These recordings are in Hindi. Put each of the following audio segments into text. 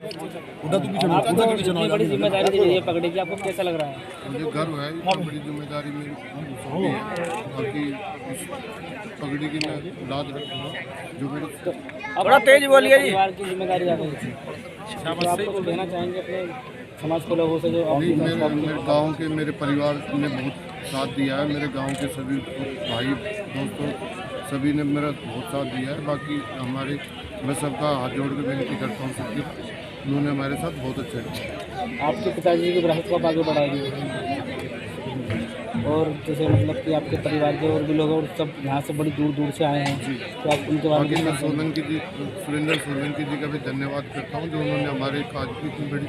आपको इतनी बड़ी जिम्मेदारी दी गई है पगड़ी की, आपको कैसा लग रहा है? मुझे गर्व है, इतनी बड़ी जिम्मेदारी मेरी सौंपी है। बाकी इस पगड़ी की मैं लाज रखूँगा जो मेरे थोड़ा तेज बोलिए जी। परिवार की जिम्मेदारी आ गई थी, तो आप कुछ कहना चाहेंगे अपने समाज के लोगों से जो नहीं, मेरे गांव के मेरे परिवार ने बहुत साथ दिया है। मेरे गांव के सभी भाई दोस्तों सभी ने मेरा बहुत साथ दिया है। बाकी हमारे मैं सबका हाथ जोड़ के विनती करता हूँ सबकी, उन्होंने हमारे साथ बहुत अच्छा किया। आपके पिताजी की विरासत को आगे बढ़ाएगी और जैसे मतलब कि आपके परिवार के और भी लोग और सब यहाँ से बड़ी दूर दूर से आए हैं, तो आप उनके बारे में मैं सुरेंद्र सोलंकी जी का भी धन्यवाद करता हूँ जो उन्होंने हमारे काज की इतनी बड़ी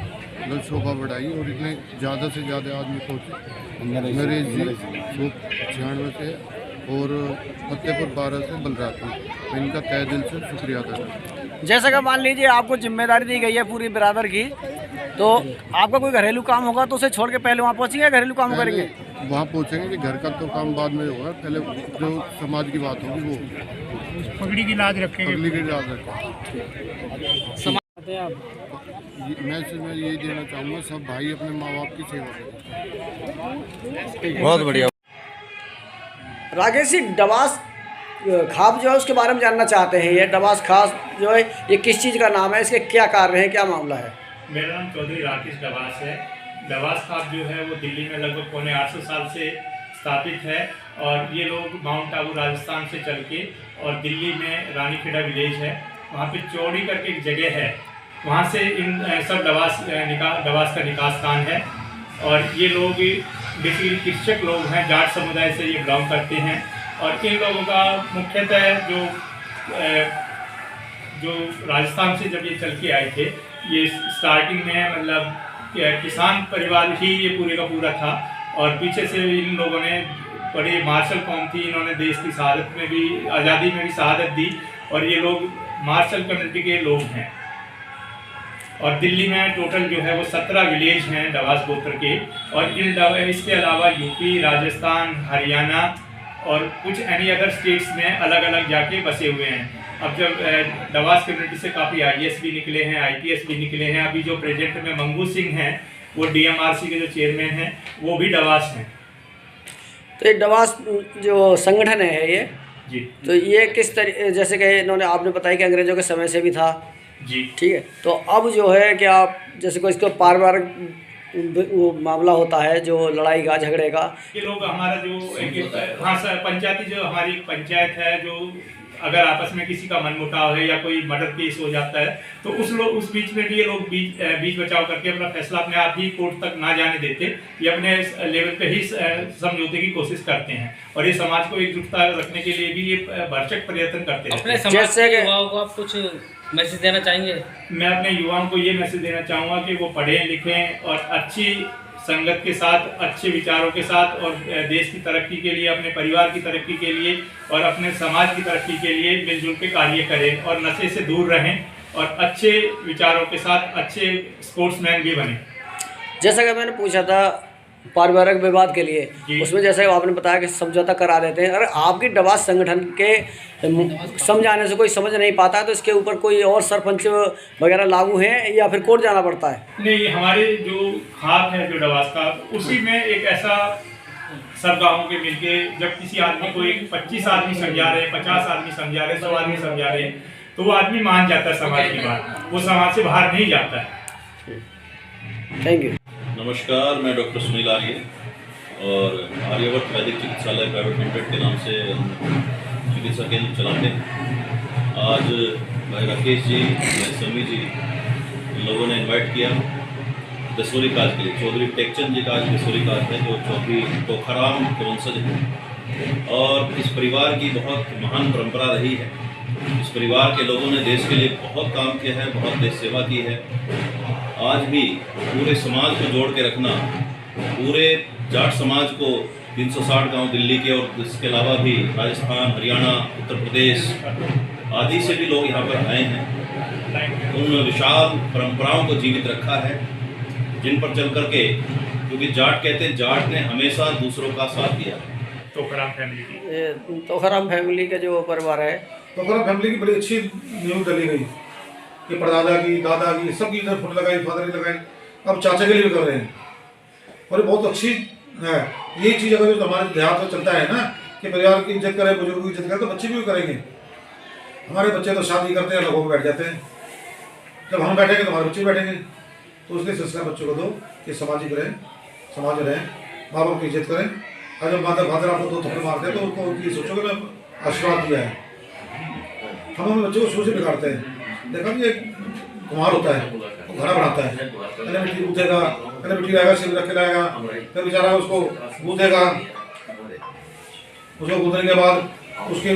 शोभा बढ़ाई और इतने ज़्यादा से ज़्यादा आदमी पहुँचे। मेरे जी 96 से और फतेहपुर 12 से बलराजपुर, मैं इनका तहे दिल से शुक्रिया अदा करता हूँ। जैसे कि मान लीजिए आपको जिम्मेदारी दी गई है पूरी बिरादर की, तो आपका कोई घरेलू काम होगा तो उसे छोड़ के पहले वहाँ पहुँचेंगे, घरेलू काम करेंगे? वहाँ पहुँचेंगे कि घर का तो काम बाद में होगा, पहले जो समाज की बात होगी वो पगड़ी की लाज रखेंगे। पगड़ी की लाज रखेंगे। मैं यही देना चाहूँगा, सब भाई अपने माँ बाप की सेवा करें। बहुत बढ़िया। राकेश जी, डबास खाप जो है उसके बारे में जानना चाहते हैं। ये डबास खास जो है ये किस चीज़ का नाम है, इसके क्या कार्य हैं, क्या मामला है? मेरा नाम चौधरी राकेश डबास है। डबास खाप जो है वो दिल्ली में लगभग 850 साल से स्थापित है और ये लोग माउंट आबू राजस्थान से चल के और दिल्ली में रानीखेड़ा विलेज है, वहाँ पे चौड़ी करके एक जगह है, वहाँ से इन सब डबास का निकास स्थान है। और ये लोग बेसिकली कृषक लोग हैं, जाट समुदाय से ये बिलोंग करते हैं। और इन लोगों का मुख्यतः जो राजस्थान से जब ये चल के आए थे, ये स्टार्टिंग में मतलब किसान परिवार ही ये पूरे का पूरा था और पीछे से इन लोगों ने बड़ी मार्शल कौम थी, इन्होंने देश की शहादत में भी, आज़ादी में भी शहादत दी और ये लोग मार्शल कम्युनिटी के लोग हैं। और दिल्ली में टोटल जो है वो 17 विलेज हैं डबास गोत्र के और इसके अलावा यूपी, राजस्थान, हरियाणा और कुछ एनी अदर स्टेट्स में अलग अलग जाके बसे हुए हैं। अब जब डबास कम्युनिटी से काफ़ी IAS भी निकले हैं, IPS भी निकले हैं। अभी जो प्रेजेंट में मंगू सिंह हैं वो DMRC के जो चेयरमैन हैं वो भी डबास हैं। तो ये डबास जो संगठन है ये जी, तो ये किस तरह, जैसे कि इन्होंने आपने बताया कि अंग्रेज़ों के समय से भी था जी, ठीक है, तो अब जो है कि आप जैसे कोई इसको पारिवारिक वो मामला होता है जो लड़ाई का झगड़े का, ये लोग हमारा जो हाँ सर, पंचायती जो हमारी पंचायत है, जो अगर आपस में किसी का मनमुटाव है या कोई मर्डर केस हो जाता है तो उस बीच में भी ये लोग बीच बचाव करके अपना फैसला अपने आप ही कोर्ट तक ना जाने देते, ये अपने लेवल पे ही समझौते की कोशिश करते हैं और ये समाज को एकजुटता रखने के लिए भी ये भरसक प्रयत्न करते हैं। अपने समाज के युवाओं को आप कुछ मैसेज देना चाहेंगे? मैं अपने युवाओं को ये मैसेज देना चाहूँगा कि वो पढ़ें लिखें और अच्छी संगत के साथ, अच्छे विचारों के साथ और देश की तरक्की के लिए, अपने परिवार की तरक्की के लिए और अपने समाज की तरक्की के लिए मिलजुल के कार्य करें और नशे से दूर रहें और अच्छे विचारों के साथ अच्छे स्पोर्ट्समैन भी बने। जैसा कि मैंने पूछा था पारिवारिक विवाद के लिए, उसमें जैसे आपने बताया कि समझौता करा देते हैं। अगर आपकी डबास संगठन के समझाने से कोई समझ नहीं पाता है तो इसके ऊपर कोई और सरपंच वगैरह लागू हैं या फिर कोर्ट जाना पड़ता है? नहीं, हमारे जो खाप है जो डबास का, उसी में एक ऐसा सब गाँवों के मिलके जब किसी आदमी को एक 25 आदमी समझा रहे, 50 आदमी समझा रहे, 100 आदमी समझा रहे, तो वो आदमी मान जाता है समाज की बात, वो समाज से बाहर नहीं जाता है। Thank you. नमस्कार, मैं डॉक्टर सुनील आर्य और आर्यवर्त वैदिक चिकित्सालय प्राइवेट लिमिटेड के नाम से चिकित्सा केंद्र चलाते हैं। आज भाई राकेश जी, समी जी, इन लोगों ने इनवाइट किया दसोरी काज के लिए। चौधरी टेकचंद जी का आज दसोरी काज है जो चौधरी तोखाराम के वंशज हैं और इस परिवार की बहुत महान परंपरा रही है। इस परिवार के लोगों ने देश के लिए बहुत काम किया है, बहुत देश सेवा की है। आज भी पूरे समाज को जोड़ के रखना, पूरे जाट समाज को 360 गांव दिल्ली के और इसके अलावा भी राजस्थान, हरियाणा, उत्तर प्रदेश आदि से भी लोग यहाँ पर आए हैं। उन विशाल परंपराओं को जीवित रखा है जिन पर चल करके, क्योंकि जाट कहते हैं जाट ने हमेशा दूसरों का साथ दिया। तोखाराम फैमिली का जो परिवार है, तोखाराम फैमिली की बड़ी अच्छी नींव डली गई कि परदादा की, दादा की, सबकी इधर फोटो लगाई, फादर की लगाई, अब चाचा के लिए भी कर रहे हैं। और ये बहुत अच्छी है। ये चीज़ अगर जो हमारे देहात में चलता है ना कि परिवार की इज्जत करें, बुजुर्गों की इज्जत करें, तो बच्चे भी करेंगे। हमारे बच्चे तो शादी करते हैं, लोगों को बैठ जाते हैं, जब हम बैठेंगे तो हमारे बच्चे बैठेंगे। तो उसके संस्कार बच्चों को दो कि सामाजिक रहें, समाज रहें, माँ बाप की इज्जत करें। और जब माता फादर आपको 2 थप्पड़ मारते हैं तो उनको उनकी सोचो कि मैं आशीर्वाद दिया है। हम अपने बच्चों को शुरू से बिगाड़ते हैं। देखा कि एक कुम्हार होता है, वो घड़ा बनाता है, पहले मिट्टी गूंथेगा, पहले मिट्टी लाएगा, सिर रख के लाएगा, फिर बेचारा उसको गूंथेगा, उसको गूंथने के बाद उसके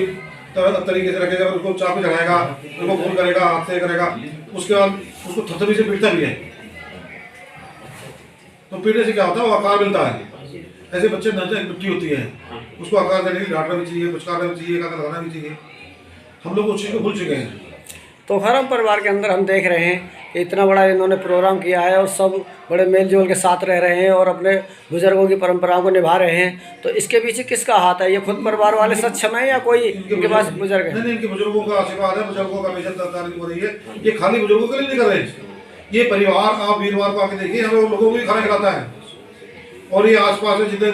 तरीके से रखेगा, उसको चाकू चढ़ाएगा, उसको गोल करेगा, हाथ से करेगा, उसके बाद उसको थपथपी से पीटता भी है। तो पीटने से क्या होता है, वो आकार मिलता है। ऐसे बच्चे नजर मिट्टी होती है, उसको आकार देने के लिए डांटना भी चाहिए, पुचकारना भी चाहिए, काका लगाना भी चाहिए। हम लोग उस चीज़ को भूल चुके हैं। तो खरम परिवार के अंदर हम देख रहे हैं कि इतना बड़ा इन्होंने प्रोग्राम किया है और सब बड़े मेल जोल के साथ रह रहे हैं और अपने बुजुर्गों की परंपराओं को निभा रहे हैं। तो इसके पीछे किसका हाथ है? ये खुद परिवार वाले सक्षम है या कोई इनके पास बुजुर्ग है? नहीं, इनके बुजुर्गों का आशीर्वाद है, बुजुर्गों का बेइज्जत हो रही है। ये खाली बुजुर्गों के लिए नहीं कर रहे, ये परिवार आप वीरवार को आके देखिए, हमें लोगों को भी खाना खिलाता है। और ये आसपास जितने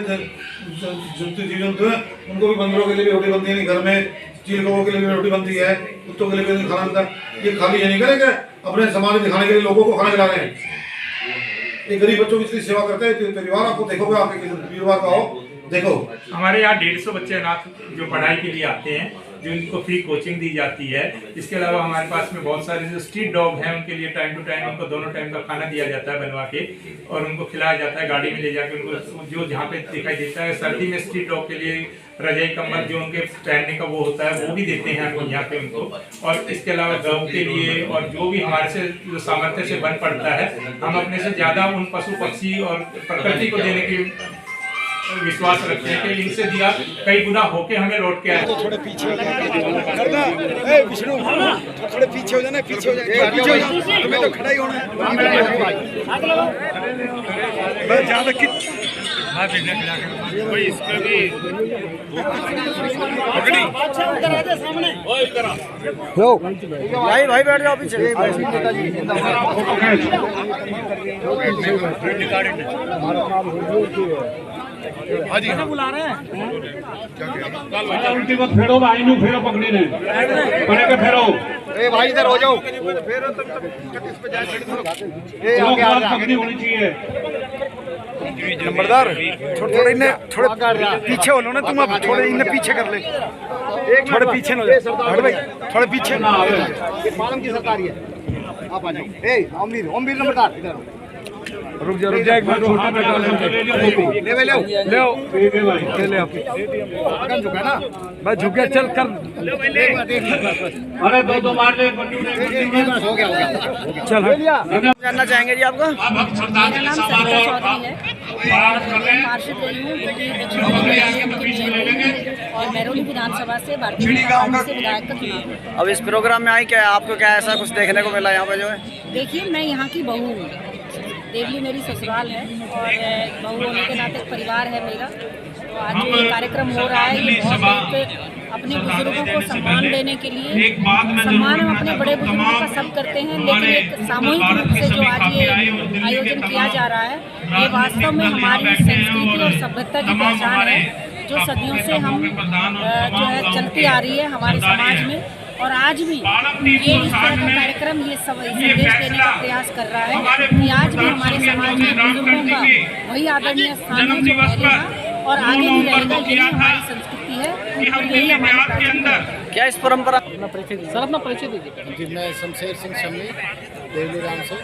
जीव जंतु हैं उनको भी, बंदरों के लिए भी रोटी बनती है घर में, चील कौओं के लिए भी रोटी बनती है, कुत्तों के लिए भी खाना मिलता है। ये खाली ये नहीं करेंगे, अपने समाज दिखाने के लिए लोगों को खाना खिला रहे हैं। ये गरीब बच्चों की इतनी सेवा करते हैं। परिवार आपको देखोगे, आपके वीरवार का हो देखो, हमारे यहाँ 150 बच्चे अनाथ जो पढ़ाई के लिए आते हैं, जो इनको फ्री कोचिंग दी जाती है। इसके अलावा हमारे पास में बहुत सारे जो स्ट्रीट डॉग हैं, उनके लिए टाइम टू टाइम उनको दोनों टाइम का खाना दिया जाता है बनवा के, और उनको खिलाया जाता है गाड़ी में ले जाकर। उनको जो जहाँ पे दिखाई देता है, सर्दी में स्ट्रीट डॉग के लिए रजाई कंबल जो उनके पहनने का वो होता है, वो भी देते हैं हम यहाँ पे उनको। और इसके अलावा गौ के लिए और जो भी हमारे से जो सामर्थ्य से बन पड़ता है, हम अपने से ज़्यादा उन पशु पक्षी और प्रकृति को देने की विश्वास रखते हैं कि इनसे दिया कई गुना होके हमें लौट के आए। थोड़े पीछे करना, ए विष्णु थोड़े पीछे हो जाना, पीछे हो जाना, तुम्हें तो खड़ा ही होना है। बस ज्यादा कोई इसका भी पकड़ी लो भाई, भाई बैठ जाओ पीछे। हाजी बुला रहे हैं, उनकी बात फेरो भाई नु फेरो पकड़ी ने बने के फेरो। ए भाई इधर हो जाओ, फेरो तक इस पे जाए, ए आगे आ जा, पकड़ी होनी चाहिए। नंबरदार थोड़े इन्हें थोड़े पीछे हो लो ना, तुम अब थोड़े इन्हें पीछे कर ले, एक थोड़े पीछे हो जाओ। हट भाई थोड़े पीछे ना, ये पालम की सरकारी है, आप आ जाओ। ए ओमवीर नंबरदार इधर रुक जा एक मिनट, छोटा बेटा ले झुका ना, बस झुक गया, चल कर। अरे दो मार ले, हो गया चल। जानना चाहेंगे जी आपका? मेरा नाम सरिता चौधरी है, पार्षद रही हूँ और मैरोली विधानसभा से भारतीय जनता पार्टी से विधायक का चुनाव है। अब इस प्रोग्राम में आई, क्या आपको क्या ऐसा कुछ देखने को मिला यहाँ पे जो है? देखिए, मैं यहाँ की बहू हूँ, देवली मेरी ससुराल है और बहू होने के नाते परिवार है मेरा। तो आज जो ये कार्यक्रम हो रहा है, ये बहुत एक अपने बुजुर्गों को सम्मान देने के लिए, सम्मान हम अपने बड़े बुजुर्गों का सब करते हैं, लेकिन एक सामूहिक रूप से जो आज ये आयोजन किया जा रहा है, ये वास्तव में हमारी संस्कृति और सभ्यता की पहचान है, जो सदियों से हम जो है चलती आ रही है हमारे समाज में। और आज भी ये इस तरह का कार्यक्रम ये संदेश देने का प्रयास कर रहा है कि आज भी हमारे समाज में बुजुर्गों का वही आदरणीय स्थान है जो पहले था और आगे भी रहेगा। यही हमारी संस्कृति है और यही हमारी प्राचीन है। क्या इस परंपरा सर अपना परिचय दीजिए। जी, मैं शमशेर सिंह शम्मी, देवली गांव से।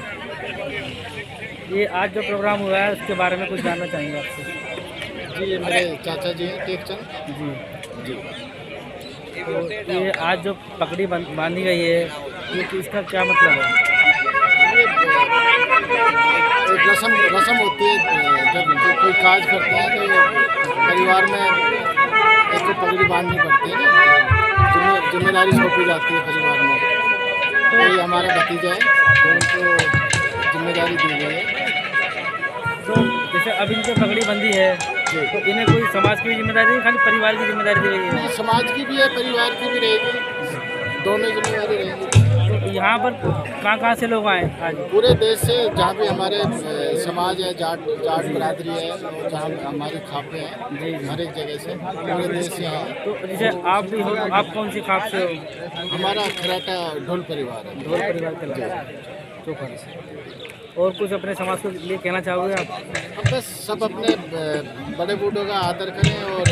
ये आज जो प्रोग्राम हुआ है उसके बारे में कुछ जानना चाहेंगे आपसे? जी, ये मेरे चाचा जी हैं, टेकचंद जी। तो ये आज जो पगड़ी बांधी गई है, ये इसका क्या मतलब है? ये एक रस्म होती है, जब कोई काज करते हैं तो परिवार में एक तो पगड़ी बांधनी पड़ती है ना, जिम्मेदारी सौंपी जाती है परिवार में। तो ये हमारा भतीजा है, तो उनको जिम्मेदारी दी गई है। तो जैसे अब इनकी पगड़ी बंदी है, तो इन्हें कोई समाज की जिम्मेदारी है, खाली परिवार की जिम्मेदारी दी गई है? समाज की भी है, परिवार की भी रहेगी, दोनों जिम्मेदारी रहेगी। यहाँ पर कहाँ से लोग आए आज? पूरे देश से, जहाँ भी हमारे समाज है, जाट बरादरी है, और जहाँ हमारी खापें हैं, हर एक जगह से, पूरे देश से आए। तो जैसे आप भी हो, तो आप कौन सी खाप से हो? हमारा खराटा ढोल परिवार है। ढोल परिवार के लोग तो कौन से? और कुछ अपने समाज को लिए कहना चाहोगे आप? बस सब अपने बड़े बूढ़ों का आदर करें, और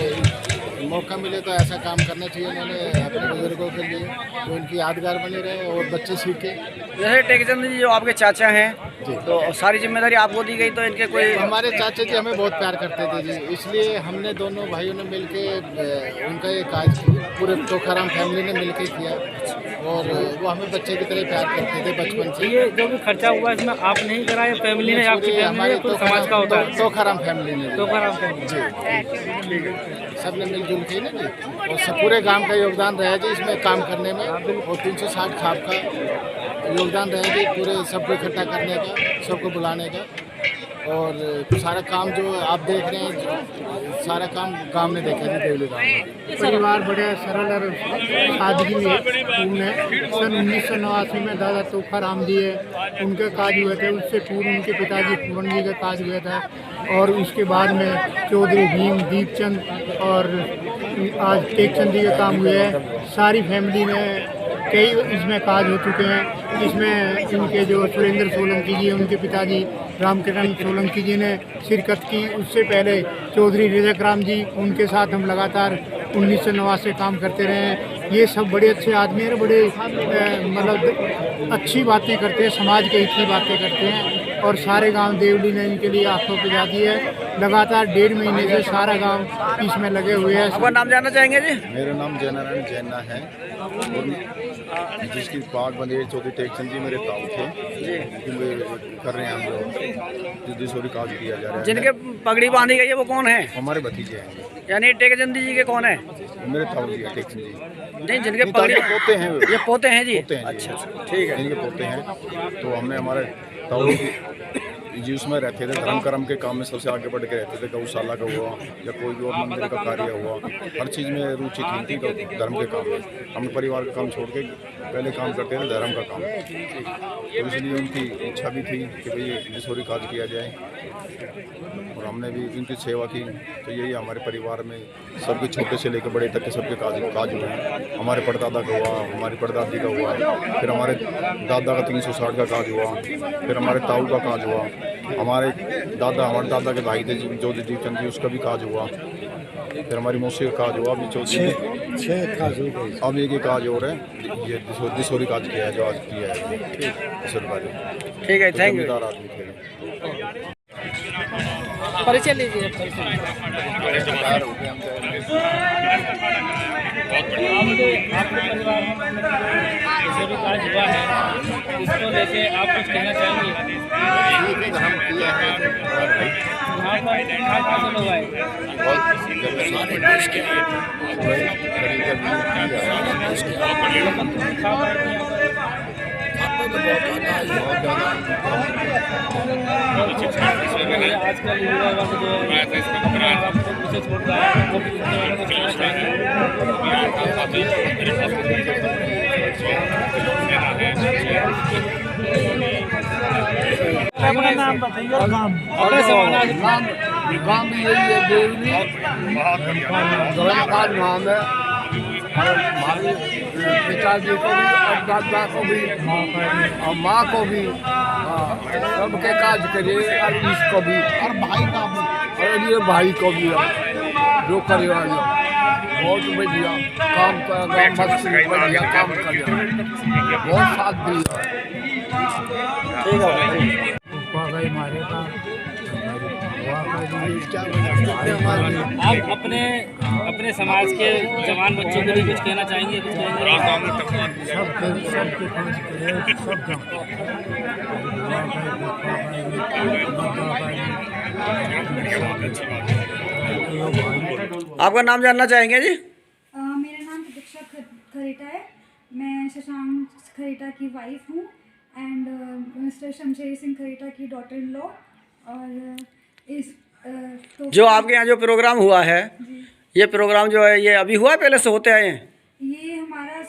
मौका मिले तो ऐसा काम करना चाहिए उन्होंने अपने बुजुर्गों के लिए, जो उनकी यादगार बनी रहे और बच्चे सीखे। जैसे टेकचंद जी जो आपके चाचा हैं, तो सारी जिम्मेदारी आपको दी गई, तो इनके कोई? हमारे चाचा जी हमें बहुत प्यार करते थे जी, इसलिए हमने दोनों भाइयों ने मिलके उनका ये काज पूरे तोखाराम फैमिली ने मिलके किया, और वो हमें बच्चे की तरह प्यार करते थे बचपन से। ये जो भी खर्चा हुआ इसमें आप नहीं कराया, फैमिली ने, आपकी फैमिली ने, समाज का होता है? तोखाराम फैमिली ने। तोखाराम फैमिली जी, सब ने मिलजुल के ना जी, और सब पूरे गांव का योगदान रहा जी इसमें काम करने में, और 360 खाप का योगदान रहा जी पूरे सबको इकट्ठा करने का, सबको बुलाने का, और सारा काम जो आप देख रहे हैं, सारा काम गांव ने देखा जी, देवली गाँव में। परिवार बड़े सरल और सादगी में पूर्ण है। सन 1989 में दादा तोखाराम जी है, उनके काज हुए थे, उससे पूर्व उनके पिताजी पूरन जी का काज हुआ था, और उसके बाद में चौधरी भीम दीपचंद और आज टेकचंद जी के काम हुए हैं। सारी फैमिली में कई इसमें काज हो चुके हैं। इसमें इनके जो सुरेंद्र सोलंकी जी, उनके पिताजी रामकिरण सोलंकी जी ने शिरकत की। उससे पहले चौधरी रिजक राम जी, उनके साथ हम लगातार 1989 से काम करते रहे हैं। ये सब बड़े अच्छे आदमी हैं, बड़े मतलब अच्छी बातें करते हैं, समाज के हित की बातें करते हैं, और सारे गांव देवली ने इनके लिए आंखों पे जा दी है। लगातार 1.5 महीने से सारा गांव इसमें लगे हुए हैं। आपका नाम जानना चाहेंगे जी? मेरा नाम जयनारायण जैना है, और जिसकी पाग बंदेज चौधरी टेकचंद जी मेरे ताऊ थे जी, कर रहे हैं हम लोग जिसोरी काज किया जा रहा है। जिनके पगड़ी बांधी गई है वो कौन है? हमारे भतीजे हैं। यानी टेकचंद जी के कौन है? मेरे ताऊ जी है टेकचंद जी। नहीं, जिनके पगड़ी पोते हैं, ये पोते हैं जी? पोते हैं। अच्छा, ठीक है। इनके पोते हैं, तो हमने हमारे ताऊ जी उसमें रहते थे, धर्म कर्म के काम में सबसे आगे बढ़ के रहते थे। गौशाला का हुआ या कोई भी और मंदिर का कार्य हुआ, हर चीज़ में रुचि थी धर्म के काम में। हम परिवार का काम छोड़ के पहले काम करते थे धर्म का काम, तो इसलिए उनकी इच्छा भी थी कि भाई जिसोरी काज किया जाए, और हमने भी उनकी सेवा की। तो यही हमारे परिवार में सबके छोटे से लेकर बड़े तक के सबके काज हुए हैं। हमारे परदादा का हुआ, हमारी परदादी का हुआ, फिर हमारे दादा का 360 का काज हुआ, फिर हमारे ताऊ का काज हुआ, हमारे दादा के भाई थे चौधरी दीपचंद जी, उसका भी काज हुआ, फिर हमारी मौसी का काज हुआ। अभी चौधरी अब एक काज हो रहा है, ये दिसोरी काज किया है जो आज किया है। ठीक है, थैंक यू। आदमी थे। परिचय लीजिए। आपके परिवार में जो भी काज हुआ है, इसको लेके आप कुछ कहना चाहेंगे? हम किया है, कहाँ से लोग आए? आजकल युवा वर्ग जो है आपको पीछे छोड़ रहा है, वो भी इतने वालों को कहना चाहिए। अपना नाम बताइए और गाँव भी यही है, देवली धर्मकाज नाम है। हमारे पिताजी को भी और दादा को भी और माँ को भी सबके काज करे, और इसको भी और भाई का भी, और ये भाई को भी जो करे वाले बहुत बढ़िया काम कर, मस्त बढ़िया काम करे, बहुत साथ दिया। ठीक है। आप अपने समाज के जवान बच्चों को भी कुछ कहना चाहेंगे? कुछ आपका नाम जानना चाहेंगे जी? मेरा नाम दीक्षा खरेटा है। मैं शशांक खरेटा की वाइफ हूँ एंड मिस्टर शमशेर सिंह खरेटा की डॉटर इन लॉ। और इस जो आपके यहाँ जो प्रोग्राम हुआ है, ये प्रोग्राम जो है ये अभी हुआ है, पहले से होते आए हैं? ये हमारा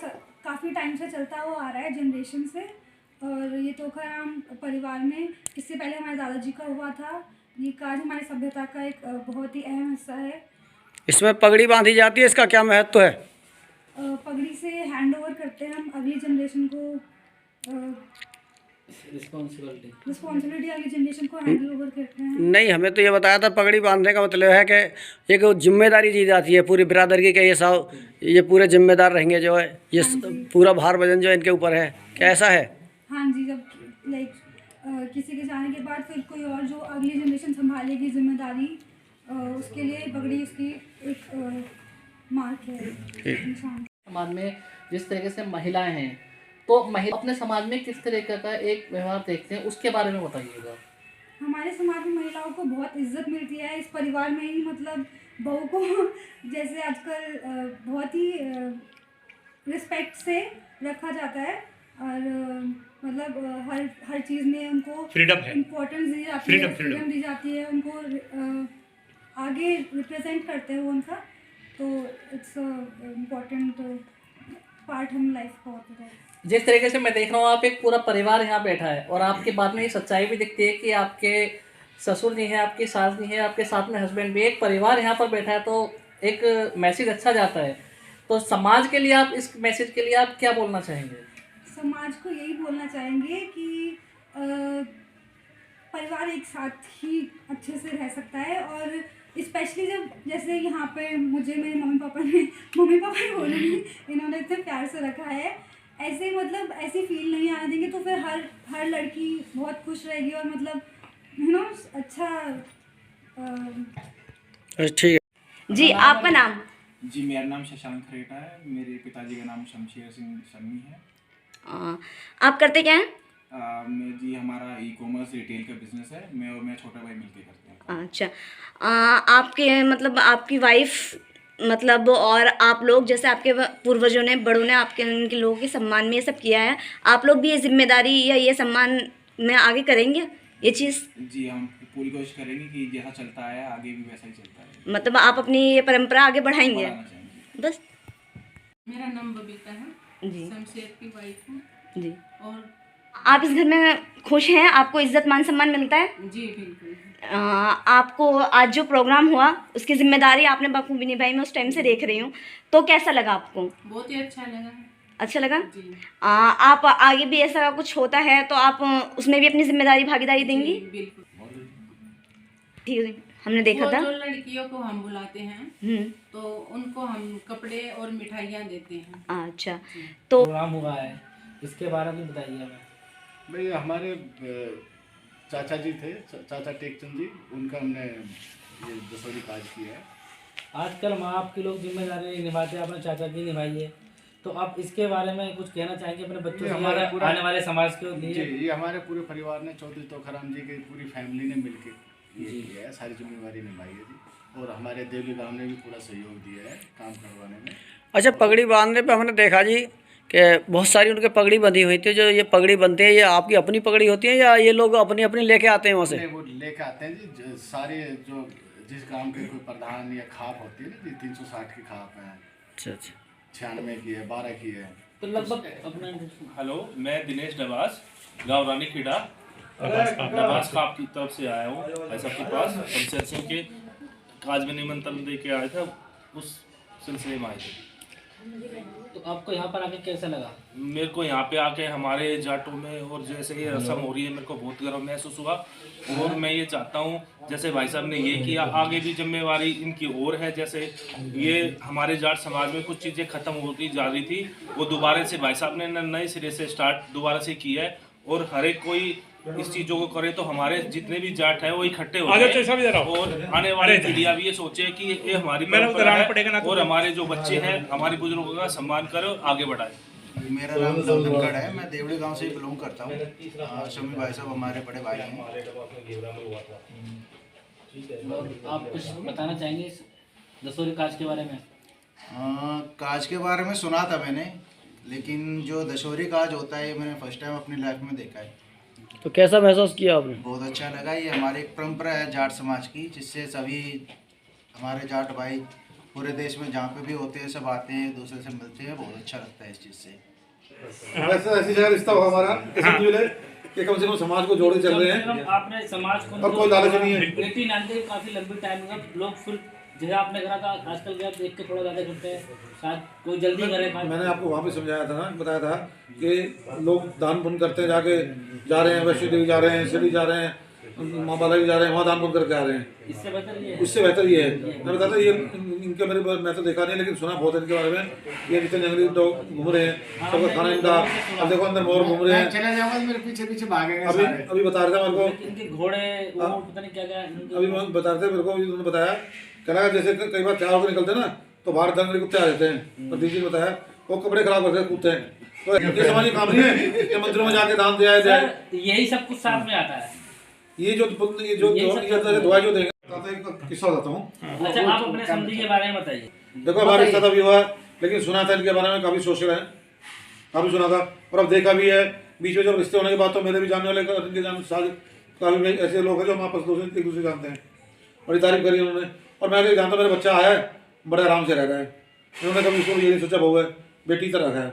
काफ़ी टाइम से चलता हुआ आ रहा है, जनरेशन से। और ये तोखाराम परिवार में इससे पहले हमारे दादाजी का हुआ था। ये काज हमारी सभ्यता का एक बहुत ही अहम हिस्सा है। इसमें पगड़ी बांधी जाती है, इसका क्या महत्व है? पगड़ी से हैंड ओवर करते हैं हम अगली जनरेशन को, रिस्पॉन्सिबिलिटी अगली जनरेशन को हैंडल ओवर करते हैं। नहीं, हमें तो ये बताया था पगड़ी बांधने का मतलब है कि एक जिम्मेदारी दी जाती है पूरी बिरादरी की, कि ये सब ये पूरे जिम्मेदार रहेंगे, जो है ये पूरा भार वजन जो है इनके ऊपर है, क्या ऐसा है? हाँ जी, जब लाइक किसी के जाने के बाद फिर कोई और जो अगली जनरेशन संभालेगी जिम्मेदारी, उसके लिए पगड़ी उसकी एक मार्क है। समाज में जिस तरीके से महिलाएं हैं, तो महिला अपने समाज में किस तरीके का एक व्यवहार देखते हैं, उसके बारे में बताइएगा। हमारे समाज में महिलाओं को बहुत इज्जत मिलती है। इस परिवार में ही मतलब बहू को जैसे आजकल बहुत ही रिस्पेक्ट से रखा जाता है, और मतलब हर चीज़ में उनको फ्रीडम है, इम्पोर्टेंस दी जाती है, फ्रीडम दी जाती है उनको, आगे रिप्रेजेंट करते हैं वो उनका। तो इट्स इम्पोर्टेंट पार्ट हम लाइफ का होता है। जिस तरीके से मैं देख रहा हूँ, आप एक पूरा परिवार यहाँ बैठा है, और आपके बाद में ये सच्चाई भी दिखती है कि आपके ससुर नहीं है, आपकी सास नहीं है, आपके साथ में हस्बैंड भी, एक परिवार यहाँ पर बैठा है, तो एक मैसेज अच्छा जाता है। तो समाज के लिए आप, इस मैसेज के लिए आप क्या बोलना चाहेंगे? समाज को यही बोलना चाहेंगे कि परिवार एक साथ ही अच्छे से रह सकता है। और स्पेशली जब जैसे यहाँ पे मुझे मेरे मम्मी पापा ही बोलेंगे, इन्होंने इतने प्यार से रखा है, ऐसे मतलब ऐसी फील नहीं आने देंगे, तो फिर हर लड़की बहुत खुश रहेगी और मतलब अच्छा। ठीक है जी, आपका नाम? जी, मेरा नाम शशांक खरेटा है। मेरे पिताजी का नाम शमशेर सिंह शम्मी है। आप करते क्या हैं? जी, हमारा ई कॉमर्स रिटेल का बिजनेस है। मैं और मेरा छोटा भाई मिलकर करते हैं। अच्छा, आपके मतलब आपकी वाइफ मतलब और आप लोग, जैसे आपके पूर्वजों ने, बड़ों ने आपके उनके लोगों के सम्मान में ये सब किया है, आप लोग भी ये जिम्मेदारी या ये सम्मान में आगे करेंगे ये चीज़? जी, हम पूरी कोशिश करेंगे कि जैसा चलता है आगे भी वैसा ही चलता है। मतलब आप अपनी ये परंपरा आगे बढ़ाएंगे बस? मेरा नाम बबीता है जी, शमशेर की वाइफ हूँ जी। और आप इस घर में खुश हैं? आपको इज्जत मान सम्मान मिलता है? जी बिल्कुल। आपको आज जो प्रोग्राम हुआ उसकी जिम्मेदारी आपने बखूबी निभाई, मैं उस टाइम से देख रही हूँ, तो कैसा लगा आपको? बहुत ही अच्छा लगा। अच्छा लगा जी। आप आगे भी ऐसा कुछ होता है तो आप उसमें भी अपनी जिम्मेदारी भागीदारी देंगी? बिल्कुल। ठीक है, हमने देखा था जो लड़कियों को हम बुलाते हैं तो उनको हम कपड़े और मिठाइयाँ देते हैं। अच्छा, तो प्रोग्राम हुआ है, इसके बारे में बताइए हमें। भाई, हमारे चाचा जी थे, चाचा टेकचंद जी, उनका हमने ये दसौरी काज किया है। आजकल माँ बाप के लोग जिम्मेदारी निभाते हैं, अपने चाचा की निभाई है, तो आप इसके बारे में कुछ कहना चाहेंगे अपने बच्चों से, हमारे आने वाले समाज के लिए? जी, ये हमारे पूरे परिवार ने, चौधरी तोखाराम जी की पूरी फैमिली ने मिलकर ये किया है, सारी जिम्मेदारी निभाई है जी। और हमारे देवली गांव ने भी पूरा सहयोग दिया है काम करवाने में। अच्छा, पगड़ी बांधने पे हमने देखा जी कि बहुत सारी उनके पगड़ी बंधी हुई थी। जो ये पगड़ी बनती है, ये आपकी अपनी पगड़ी होती है या ये लोग अपनी अपनी लेके आते हैं वहाँ से? वो लेके आते हैं जी, सारे जो जिस गांव के कोई प्रधान या खाप होती है ना जी, 360 की खाप है। अच्छा अच्छा, 96 की है, 12 की है, तो लगभग अपना। हेलो, मैं दिनेश डबास, गाँव रानी खेड़ा डबास खाप की तरफ से आया हूँ भाई साहब के पास। शमशेर सिंह के काज में निमंत्रण दे के आए थे, उस सिलसिले में आए थे। तो आपको यहाँ पर आके कैसा लगा? मेरे को यहाँ पे आके हमारे जाटों में और जैसे ये रस्म हो रही है, मेरे को बहुत गर्व महसूस हुआ। और मैं ये चाहता हूँ, जैसे भाई साहब ने ये किया, आगे भी जिम्मेवारी इनकी और है। जैसे ये हमारे जाट समाज में कुछ चीज़ें ख़त्म होती जा रही थी, वो दोबारा से भाई साहब ने नए सिरे से स्टार्ट दोबारा से किया है। और हर एक कोई इस चीज़ों को करे तो हमारे जितने भी जाट हैं वो इकट्ठे हो जाए, और आने वाली पीढ़ियाँ भी ये सोचे कि ये हमारी परंपरा है और हमारे जो बच्चे हैं हमारे बुजुर्गों का सम्मान करें और आगे बढ़ाएं। मेरा नाम धनगढ़ है, मैं देवड़ी गांव से ही बिलोंग करता हूँ। शमी भाई साहब हमारे बड़े भाई हैं। आप कुछ बताना चाहेंगे इस दसौरी काज के बारे में? काज के बारे में सुना था मैंने, लेकिन जो दशहरी काज होता है ये मैंने फर्स्ट टाइम अपनी लाइफ में देखा है। तो कैसा महसूस किया आपने? बहुत अच्छा लगा। ये हमारी एक परंपरा है जाट समाज की, जिससे सभी हमारे जाट भाई पूरे देश में जहाँ पे भी होते हैं सब आते हैं, एक दूसरे से मिलते हैं। बहुत अच्छा लगता है इस चीज़ से। वैसे ऐसी जगह रिश्ता होगा हमारा ऐसे मिले कि कम से कम समाज को जोड़े चल रहे हैं आपने समाज को और कोई लालच नहीं है। बेटी नानते काफी लंबी टाइम में लोग फिर जैसे आपने कहा था आजकल के आप देख के थोड़ा ज्यादा करते हैं, शायद कोई जल्दी करे। मैंने आपको वहाँ पे समझाया था ना, बताया था कि लोग दान पुण्य करते हैं, जाके जा रहे हैं वैष्णो देवी जा रहे हैं, शिरडी जा रहे हैं, माँ बालाजी जा रहे हैं, वहाँ दान पुण्य करके आ रहे हैं। इससे बेहतर ये है, उससे बेहतर ये है। मैं बताता ये इनके मैं तो देखा नहीं लेकिन सुना बहुत है इनके बारे में। ये जितने जंगली लोग घूम रहे हैं सबका खाना इनका, अब देखो अंदर मोर घूम रहे हैं, चले जाऊंगा मेरे पीछे पीछे भागेंगे अभी बता रहे थे मेरे को इनके घोड़े वो पता नहीं क्या क्या अभी बता रहे थे मेरे को, उन्होंने बताया कह रहा जैसे कई बार तैयार होकर निकलते हैं ना तो बाहर जंगली कुत्ते आ जाते हैं, प्रदीप जी ने बताया वो कपड़े खराब करके कूदते हैं। तो ये समाज काम नहीं है कि मंदिरों में जाके दान दिया जाए, यही सब कुछ साथ में आता है। ये जो दवाई जो देंगे किस्सा बताता हूँ। अच्छा आप अपने समझी के बारे में बताइए। देखो हमारे रिश्ता भी हुआ लेकिन सुना था इनके बारे में काफ़ी सोशल है, काफ़ी सुना था और अब देखा भी है। बीच में जब रिश्ते होने के बाद तो मेरे भी जानने वाले इनके जान काफ़ी ऐसे लोग हैं जो हमारे पास एक दूसरे जानते हैं, बड़ी तारीफ करी उन्होंने। और मैं जानता मेरा बच्चा आया है बड़े आराम से रह रहा है, उन्होंने कभी उसको ये नहीं सोचा बहू है बेटी तरह है।